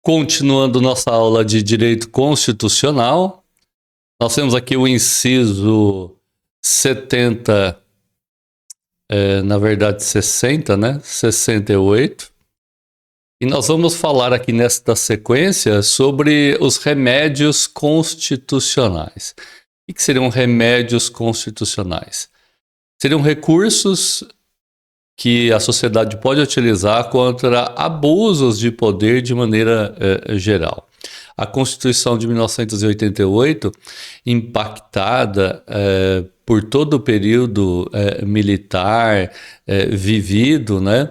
Continuando nossa aula de direito constitucional, nós temos aqui o inciso 70, na verdade 60, né? 68. E nós vamos falar aqui nesta sequência sobre os remédios constitucionais. O que seriam remédios constitucionais? Seriam recursos que a sociedade pode utilizar contra abusos de poder de maneira geral. A Constituição de 1988, impactada por todo o período militar vivido, né,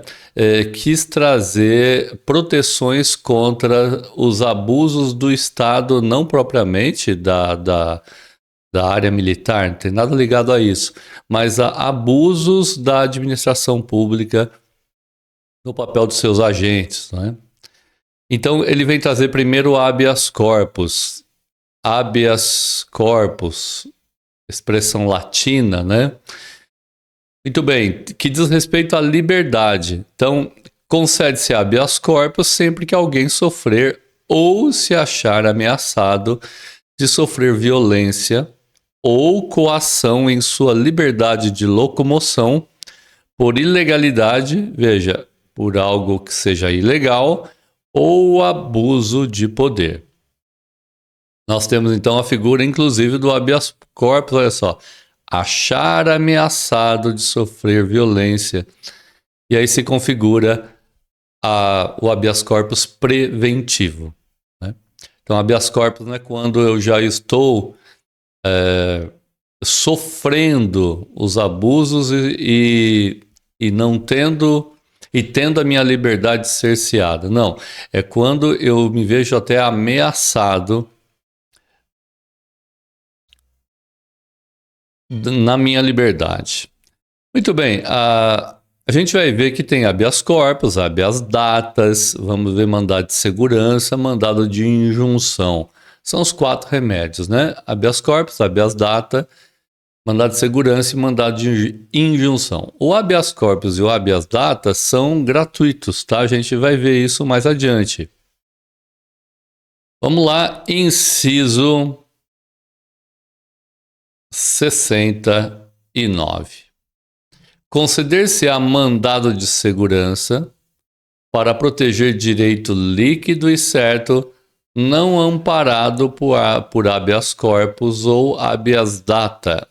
quis trazer proteções contra os abusos do Estado, não propriamente da área militar, não tem nada ligado a isso, mas a abusos da administração pública no papel dos seus agentes, né? Então, ele vem trazer primeiro o habeas corpus. Habeas corpus, expressão latina, né? Muito bem, que diz respeito à liberdade. Então, concede-se habeas corpus sempre que alguém sofrer ou se achar ameaçado de sofrer violência ou coação em sua liberdade de locomoção por ilegalidade, veja, por algo que seja ilegal, ou abuso de poder. Nós temos então a figura, inclusive, do habeas corpus, olha só, achar ameaçado de sofrer violência. E aí se configura o habeas corpus preventivo, né? Então, habeas corpus não é quando eu já estou sofrendo os abusos e não tendo e tendo a minha liberdade cerceada. Não, é quando eu me vejo até ameaçado na minha liberdade. Muito bem, a gente vai ver que tem habeas corpus, habeas datas, vamos ver mandado de segurança, mandado de injunção. São os 4 remédios, né? Habeas corpus, habeas data, mandado de segurança e mandado de injunção. O habeas corpus e o habeas data são gratuitos, tá? A gente vai ver isso mais adiante. Vamos lá, inciso 69. Conceder-se-á mandado de segurança para proteger direito líquido e certo não amparado por habeas corpus ou habeas data.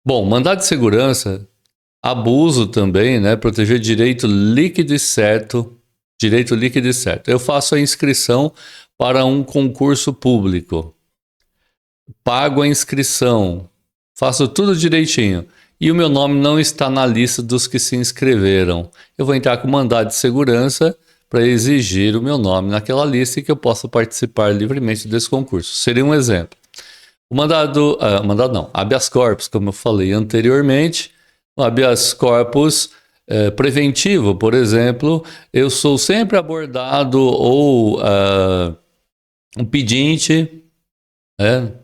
Bom, mandado de segurança, abuso também, né? Proteger direito líquido e certo. Direito líquido e certo. Eu faço a inscrição para um concurso público. Pago a inscrição. Faço tudo direitinho. E o meu nome não está na lista dos que se inscreveram. Eu vou entrar com mandado de segurança para exigir o meu nome naquela lista e que eu possa participar livremente desse concurso. Seria um exemplo. O mandado não, habeas corpus, como eu falei anteriormente, o habeas corpus preventivo, por exemplo, eu sou sempre abordado ou um pedinte,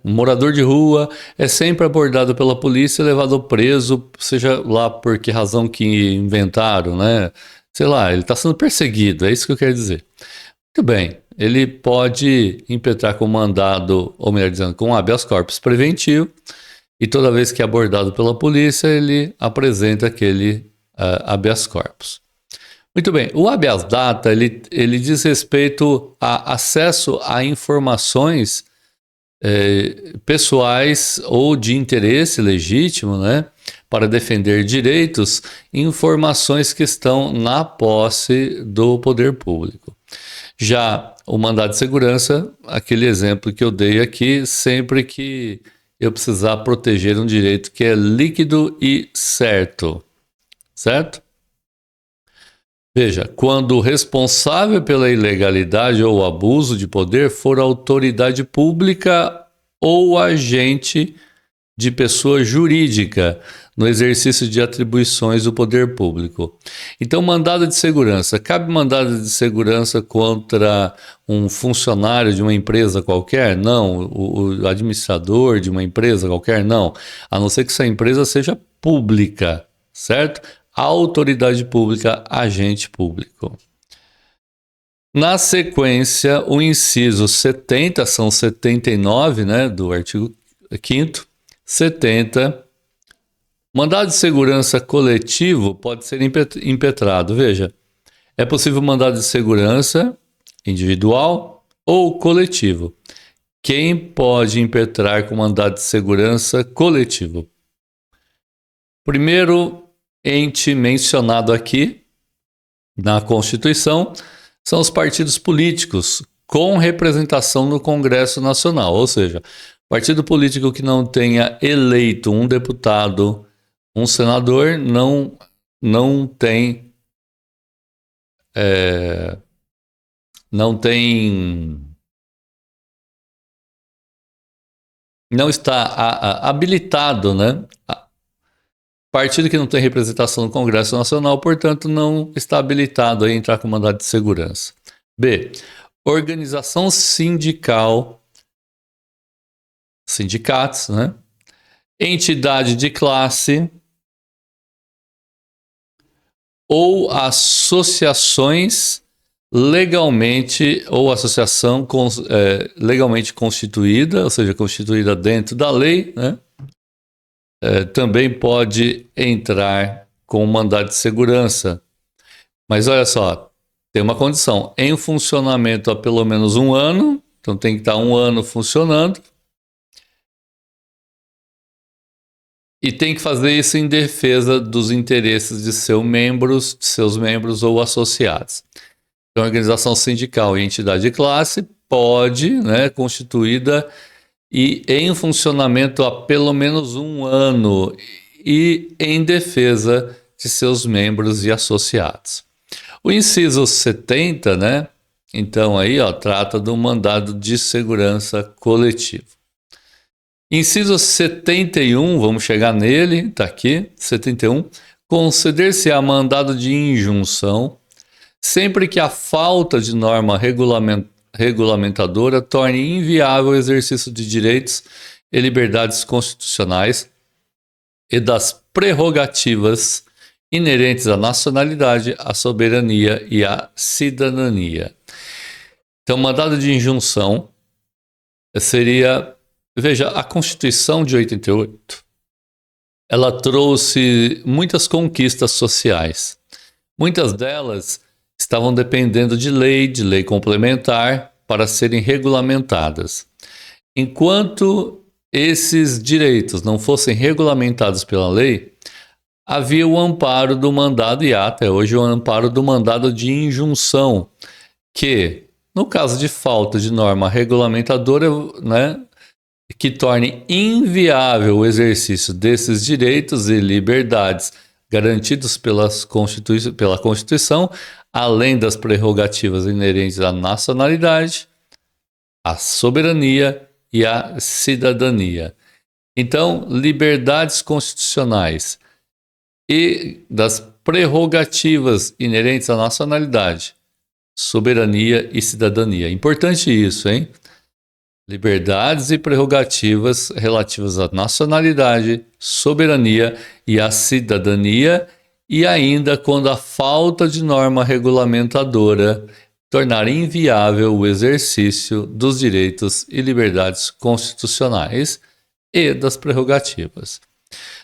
um morador de rua, é sempre abordado pela polícia e levado preso, seja lá por que razão que inventaram, né? Sei lá, ele está sendo perseguido, é isso que eu quero dizer. Muito bem, ele pode impetrar com mandado, ou melhor dizendo, com habeas corpus preventivo, e toda vez que é abordado pela polícia, ele apresenta aquele habeas corpus. Muito bem, o habeas data, ele diz respeito a acesso a informações pessoais ou de interesse legítimo, né, para defender direitos, informações que estão na posse do poder público. Já o mandado de segurança, aquele exemplo que eu dei aqui, sempre que eu precisar proteger um direito que é líquido e certo, certo? Veja, quando o responsável pela ilegalidade ou abuso de poder for autoridade pública ou agente de pessoa jurídica no exercício de atribuições do poder público. Então, mandado de segurança. Cabe mandado de segurança contra um funcionário de uma empresa qualquer? Não. O administrador de uma empresa qualquer? Não. A não ser que essa empresa seja pública, certo? Autoridade pública, agente público. Na sequência, o inciso 70, são 79, né, do artigo 5º, 70, mandado de segurança coletivo pode ser impetrado. Veja, é possível mandado de segurança individual ou coletivo. Quem pode impetrar com mandado de segurança coletivo? Primeiro ente mencionado aqui na Constituição são os partidos políticos com representação no Congresso Nacional, ou seja, partido político que não tenha eleito um deputado, um senador, não tem não está habilitado, né? Partido que não tem representação no Congresso Nacional, portanto, não está habilitado a entrar com mandado de segurança. B. Organização sindical, sindicatos, né? Entidade de classe ou associações legalmente, ou associação legalmente constituída, ou seja, constituída dentro da lei, né? Também pode entrar com mandado de segurança. Mas olha só, tem uma condição, em funcionamento há pelo menos 1 ano, então tem que estar 1 ano funcionando, e tem que fazer isso em defesa dos interesses de seus membros ou associados. Então, a organização sindical e entidade de classe pode, né, constituída e em funcionamento há pelo menos 1 ano e em defesa de seus membros e associados. O inciso 70, né? Então aí, ó, trata do mandado de segurança coletivo. Inciso 71, vamos chegar nele, tá aqui, 71. Conceder-se-á mandado de injunção sempre que a falta de norma regulamentadora torne inviável o exercício de direitos e liberdades constitucionais e das prerrogativas inerentes à nacionalidade, à soberania e à cidadania. Então, mandado de injunção seria... Veja, a Constituição de 88, ela trouxe muitas conquistas sociais. Muitas delas estavam dependendo de lei complementar para serem regulamentadas. Enquanto esses direitos não fossem regulamentados pela lei, havia o amparo do mandado, e há até hoje o amparo do mandado de injunção, que, no caso de falta de norma regulamentadora, né, que torne inviável o exercício desses direitos e liberdades garantidos pela Constituição, além das prerrogativas inerentes à nacionalidade, à soberania e à cidadania. Então, liberdades constitucionais e das prerrogativas inerentes à nacionalidade, soberania e cidadania. Importante isso, hein? Liberdades e prerrogativas relativas à nacionalidade, soberania e à cidadania, e ainda quando a falta de norma regulamentadora tornar inviável o exercício dos direitos e liberdades constitucionais e das prerrogativas.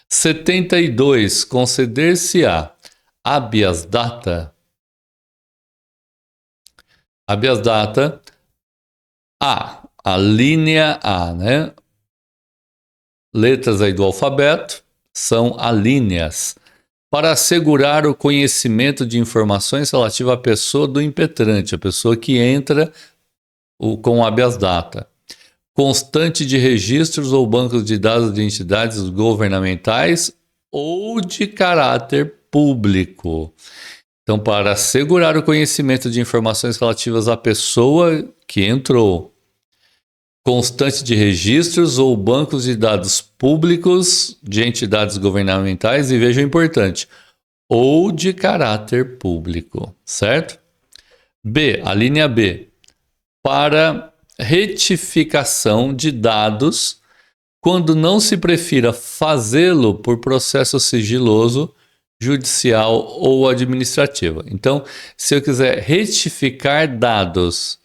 72. Conceder-se-á habeas data. Habeas data a linha A, né? Letras aí do alfabeto são alíneas. Para assegurar o conhecimento de informações relativas à pessoa do impetrante, a pessoa que entra com habeas data. Constante de registros ou bancos de dados de entidades governamentais ou de caráter público. Então, para assegurar o conhecimento de informações relativas à pessoa que entrou, constante de registros ou bancos de dados públicos de entidades governamentais, e veja o importante, ou de caráter público, certo? B, a linha B, para retificação de dados quando não se prefira fazê-lo por processo sigiloso judicial ou administrativa. Então, se eu quiser retificar dados,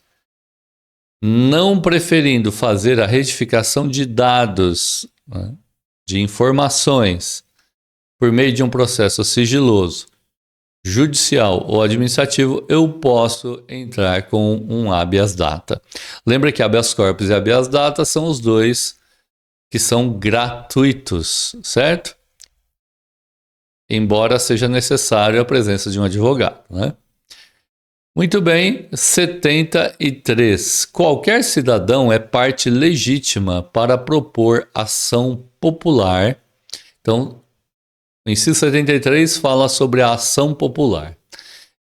não preferindo fazer a retificação de dados, né, de informações, por meio de um processo sigiloso, judicial ou administrativo, eu posso entrar com um habeas data. Lembra que habeas corpus e habeas data são os dois que são gratuitos, certo? Embora seja necessário a presença de um advogado, né? Muito bem, 73. Qualquer cidadão é parte legítima para propor ação popular. Então, o inciso 73 fala sobre a ação popular,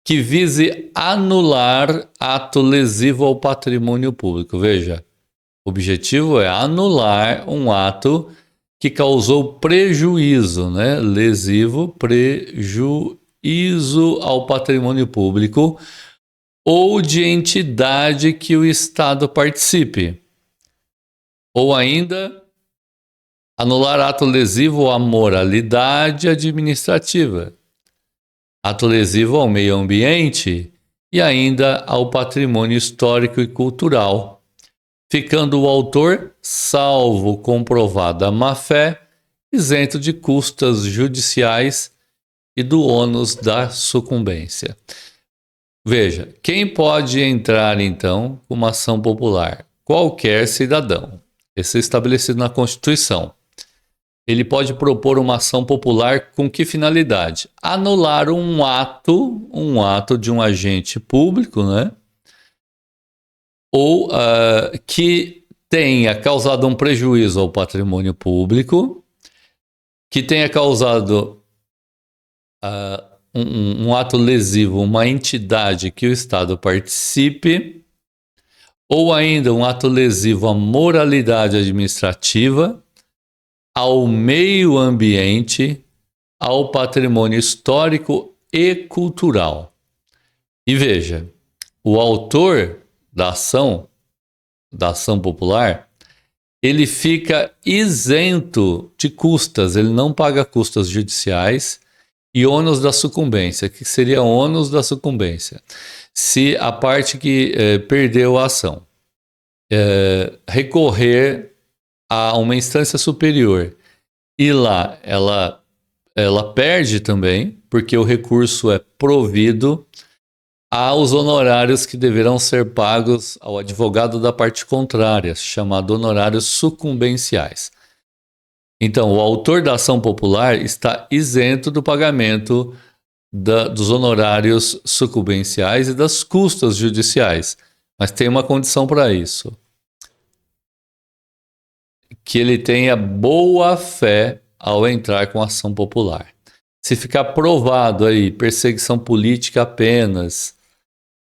que vise anular ato lesivo ao patrimônio público. Veja, o objetivo é anular um ato que causou prejuízo, né? Lesivo, prejuízo ao patrimônio público ou de entidade que o Estado participe. Ou ainda, anular ato lesivo à moralidade administrativa, ato lesivo ao meio ambiente e ainda ao patrimônio histórico e cultural, ficando o autor, salvo comprovada má-fé, isento de custas judiciais e do ônus da sucumbência. Veja, quem pode entrar então com uma ação popular? Qualquer cidadão. Esse é estabelecido na Constituição. Ele pode propor uma ação popular com que finalidade? Anular um ato de um agente público, né? Ou que tenha causado um prejuízo ao patrimônio público, que tenha causado um ato lesivo, uma entidade que o Estado participe, ou ainda um ato lesivo à moralidade administrativa, ao meio ambiente, ao patrimônio histórico e cultural. E veja, o autor da ação popular, ele fica isento de custas, ele não paga custas judiciais e ônus da sucumbência. O que seria ônus da sucumbência? Se a parte que perdeu a ação recorrer a uma instância superior e lá ela perde também, porque o recurso é provido aos honorários que deverão ser pagos ao advogado da parte contrária, chamado honorários sucumbenciais. Então, o autor da ação popular está isento do pagamento dos honorários sucumbenciais e das custas judiciais, mas tem uma condição para isso: que ele tenha boa fé ao entrar com a ação popular. Se ficar provado aí perseguição política apenas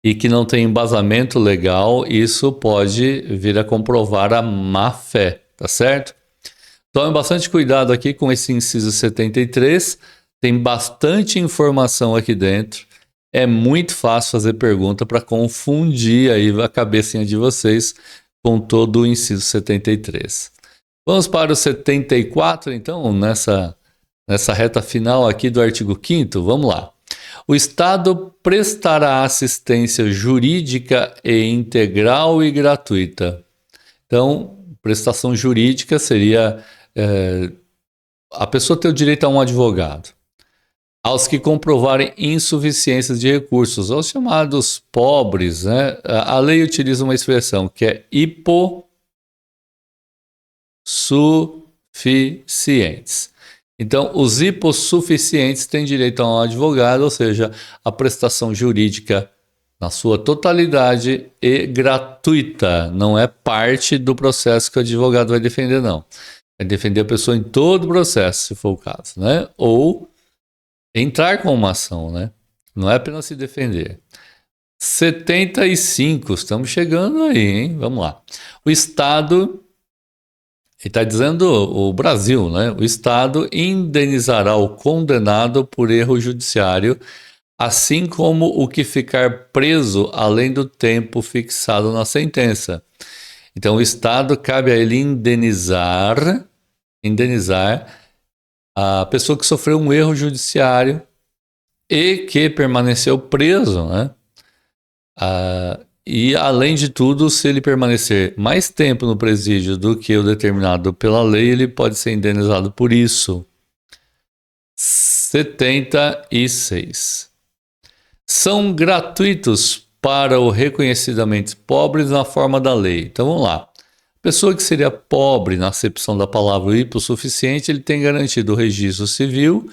e que não tem embasamento legal, isso pode vir a comprovar a má fé, tá certo? Tome bastante cuidado aqui com esse inciso 73, tem bastante informação aqui dentro, é muito fácil fazer pergunta para confundir aí a cabecinha de vocês com todo o inciso 73. Vamos para o 74, então, nessa reta final aqui do artigo 5º, vamos lá. O Estado prestará assistência jurídica e integral e gratuita. Então, prestação jurídica seria a pessoa ter o direito a um advogado. Aos que comprovarem insuficiências de recursos, aos chamados pobres, né? A lei utiliza uma expressão que é hipossuficientes. Então, os hipossuficientes têm direito a um advogado, ou seja, a prestação jurídica na sua totalidade e gratuita. Não é parte do processo que o advogado vai defender, não. Vai defender a pessoa em todo o processo, se for o caso, né? Ou entrar com uma ação, né? Não é apenas se defender. 75, estamos chegando aí, hein? Vamos lá. O Estado... Ele está dizendo o Brasil, né? O Estado indenizará o condenado por erro judiciário, assim como o que ficar preso além do tempo fixado na sentença. Então, o Estado, cabe a ele indenizar a pessoa que sofreu um erro judiciário e que permaneceu preso, né? E, além de tudo, se ele permanecer mais tempo no presídio do que o determinado pela lei, ele pode ser indenizado por isso. 76. São gratuitos para o reconhecidamente pobres na forma da lei. Então vamos lá. Pessoa que seria pobre na acepção da palavra hipossuficiente, ele tem garantido o registro civil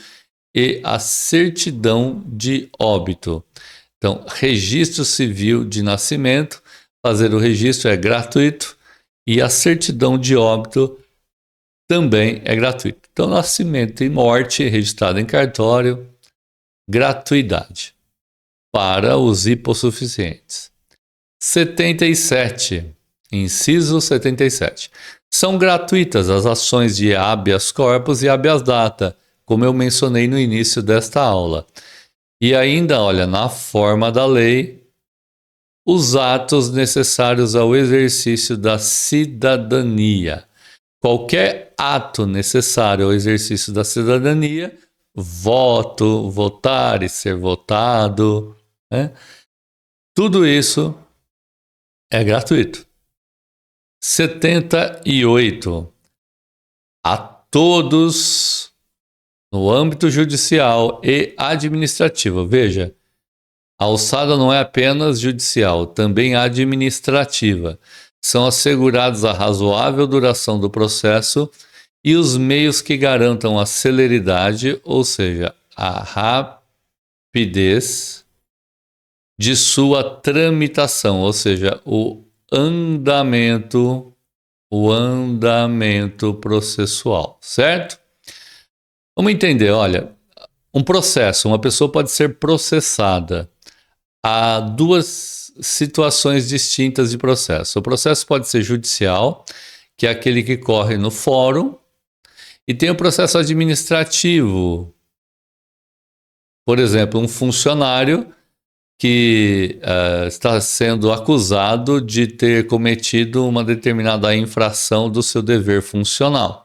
e a certidão de óbito. Então, registro civil de nascimento, fazer o registro é gratuito e a certidão de óbito também é gratuito. Então, nascimento e morte registrado em cartório, gratuidade para os hipossuficientes. 77. Inciso 77. São gratuitas as ações de habeas corpus e habeas data, como eu mencionei no início desta aula. E ainda, olha, na forma da lei, os atos necessários ao exercício da cidadania. Qualquer ato necessário ao exercício da cidadania, voto, votar e ser votado, né? Tudo isso é gratuito. 78. A todos no âmbito judicial e administrativo. Veja, a alçada não é apenas judicial, também administrativa. São assegurados a razoável duração do processo e os meios que garantam a celeridade, ou seja, a rapidez de sua tramitação, ou seja, o andamento processual, certo? Vamos entender, olha, um processo, uma pessoa pode ser processada. Há duas situações distintas de processo. O processo pode ser judicial, que é aquele que corre no fórum, e tem o processo administrativo. Por exemplo, um funcionário que está sendo acusado de ter cometido uma determinada infração do seu dever funcional.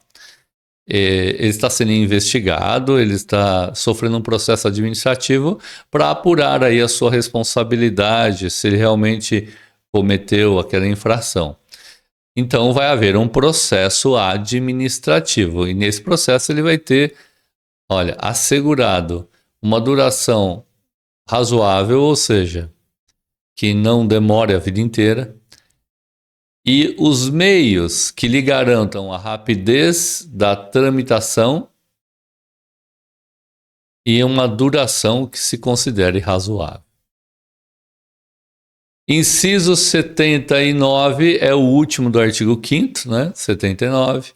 Ele está sendo investigado, ele está sofrendo um processo administrativo para apurar aí a sua responsabilidade, se ele realmente cometeu aquela infração. Então vai haver um processo administrativo e nesse processo ele vai ter, olha, assegurado uma duração razoável, ou seja, que não demore a vida inteira, e os meios que lhe garantam a rapidez da tramitação e uma duração que se considere razoável. Inciso 79 é o último do artigo 5º, né? 79.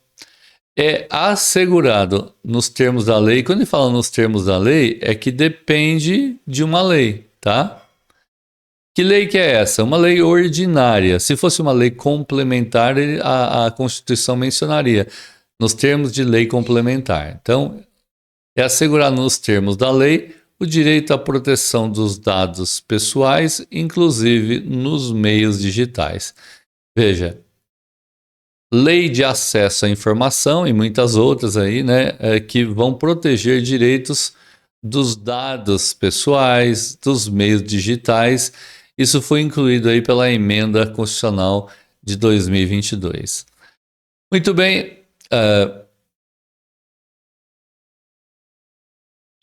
É assegurado nos termos da lei. Quando ele fala nos termos da lei, é que depende de uma lei, tá? Que lei que é essa? Uma lei ordinária. Se fosse uma lei complementar, a Constituição mencionaria nos termos de lei complementar. Então, é assegurar nos termos da lei o direito à proteção dos dados pessoais, inclusive nos meios digitais. Veja, lei de acesso à informação e muitas outras aí, né, que vão proteger direitos dos dados pessoais, dos meios digitais. Isso foi incluído aí pela emenda constitucional de 2022. Muito bem,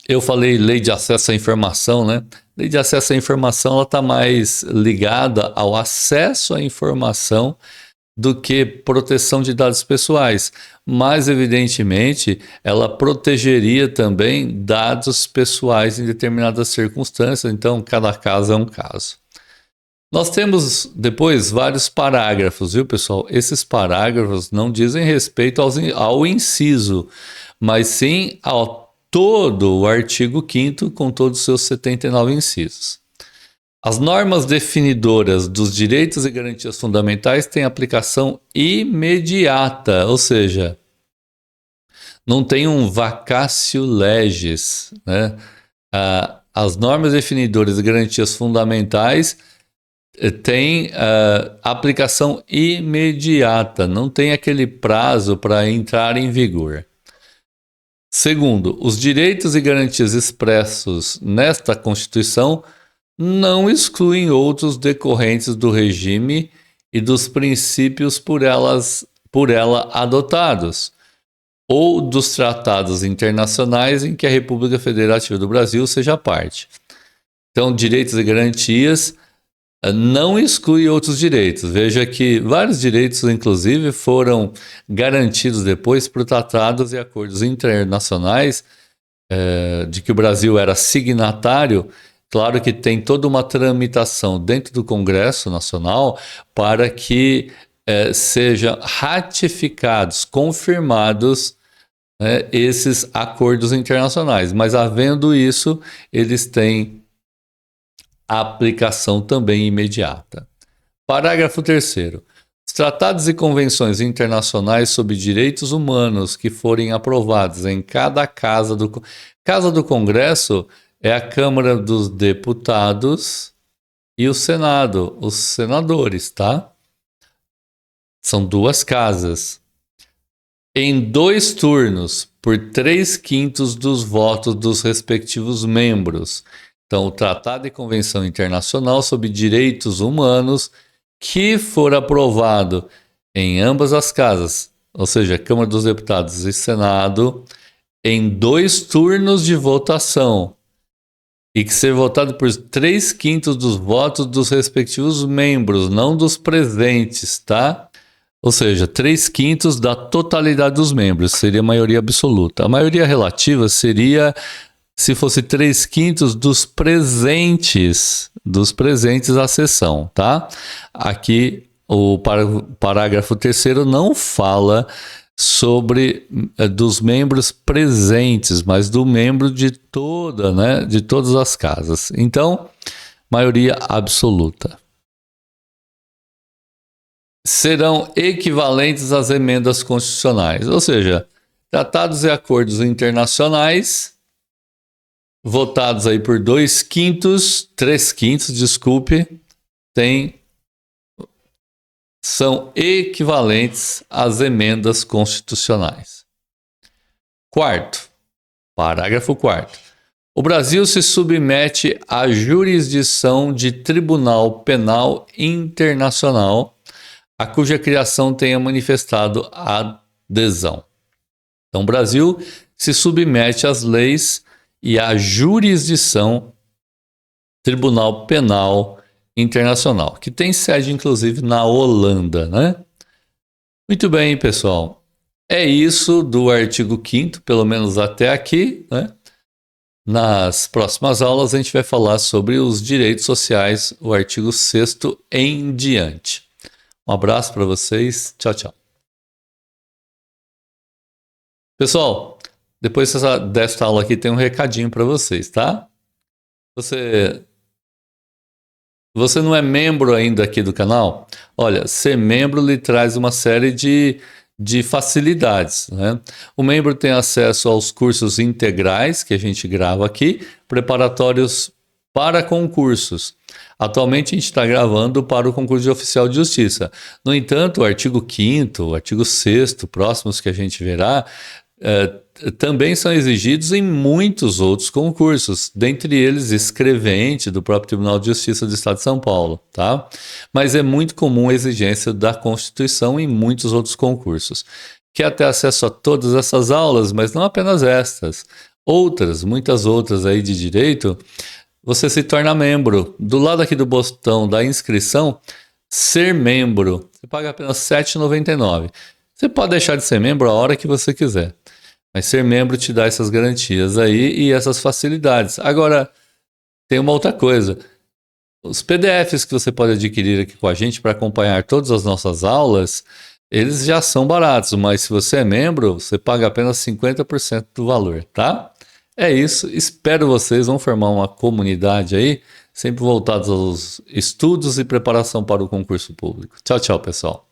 eu falei lei de acesso à informação, né? Lei de acesso à informação, ela está mais ligada ao acesso à informação do que proteção de dados pessoais. Mas, evidentemente, ela protegeria também dados pessoais em determinadas circunstâncias. Então, cada caso é um caso. Nós temos depois vários parágrafos, viu, pessoal? Esses parágrafos não dizem respeito ao inciso, mas sim ao todo o artigo 5º com todos os seus 79 incisos. As normas definidoras dos direitos e garantias fundamentais têm aplicação imediata, ou seja, não tem um vacatio legis, né? As normas definidoras e garantias fundamentais têm aplicação imediata, não tem aquele prazo para entrar em vigor. Segundo, os direitos e garantias expressos nesta Constituição não excluem outros decorrentes do regime e dos princípios por ela adotados, ou dos tratados internacionais em que a República Federativa do Brasil seja parte. Então, direitos e garantias não exclui outros direitos. Veja que vários direitos, inclusive, foram garantidos depois por tratados e acordos internacionais de que o Brasil era signatário. Claro que tem toda uma tramitação dentro do Congresso Nacional para que sejam ratificados, confirmados esses acordos internacionais. Mas havendo isso, eles têm aplicação também imediata. Parágrafo 3º. Os tratados e convenções internacionais sobre direitos humanos que forem aprovados em cada casa do Congresso é a Câmara dos Deputados e o Senado, os senadores, tá? São duas casas. Em 2 turnos, por 3/5 dos votos dos respectivos membros. Então, o Tratado e Convenção Internacional sobre Direitos Humanos que for aprovado em ambas as casas, ou seja, Câmara dos Deputados e Senado, em 2 turnos de votação, e que ser votado por 3/5 dos votos dos respectivos membros, não dos presentes, tá? Ou seja, 3/5 da totalidade dos membros, seria a maioria absoluta. A maioria relativa seria se fosse 3/5 dos presentes à sessão, tá? Aqui o parágrafo 3º não fala sobre dos membros presentes, mas do membro de todas as casas. Então, maioria absoluta. Serão equivalentes às emendas constitucionais, ou seja, tratados e acordos internacionais votados aí por 3/5, desculpe, são equivalentes às emendas constitucionais. Parágrafo 4º. O Brasil se submete à jurisdição de Tribunal Penal Internacional, a cuja criação tenha manifestado adesão. Então, o Brasil se submete às leis e à jurisdição Tribunal Penal Internacional, que tem sede, inclusive, na Holanda, né? Muito bem, pessoal. É isso do artigo 5º, pelo menos até aqui, né? Nas próximas aulas, a gente vai falar sobre os direitos sociais, o artigo 6º em diante. Um abraço para vocês. Tchau, tchau. Pessoal, depois desta aula aqui tem um recadinho para vocês, tá? Você não é membro ainda aqui do canal? Olha, ser membro lhe traz uma série de facilidades, né? O membro tem acesso aos cursos integrais que a gente grava aqui, preparatórios para concursos. Atualmente a gente está gravando para o concurso de oficial de justiça. No entanto, o artigo 5º, o artigo 6º, próximos que a gente verá, também são exigidos em muitos outros concursos, dentre eles escrevente do próprio Tribunal de Justiça do Estado de São Paulo, tá? Mas é muito comum a exigência da Constituição em muitos outros concursos. Quer ter acesso a todas essas aulas, mas não apenas estas, muitas outras aí de direito, você se torna membro. Do lado aqui do botão da inscrição, ser membro, você paga apenas R$ 7,99. Você pode deixar de ser membro a hora que você quiser. Mas ser membro te dá essas garantias aí e essas facilidades. Agora, tem uma outra coisa. Os PDFs que você pode adquirir aqui com a gente para acompanhar todas as nossas aulas, eles já são baratos, mas se você é membro, você paga apenas 50% do valor, tá? É isso, espero vocês, vão formar uma comunidade aí, sempre voltados aos estudos e preparação para o concurso público. Tchau, tchau, pessoal.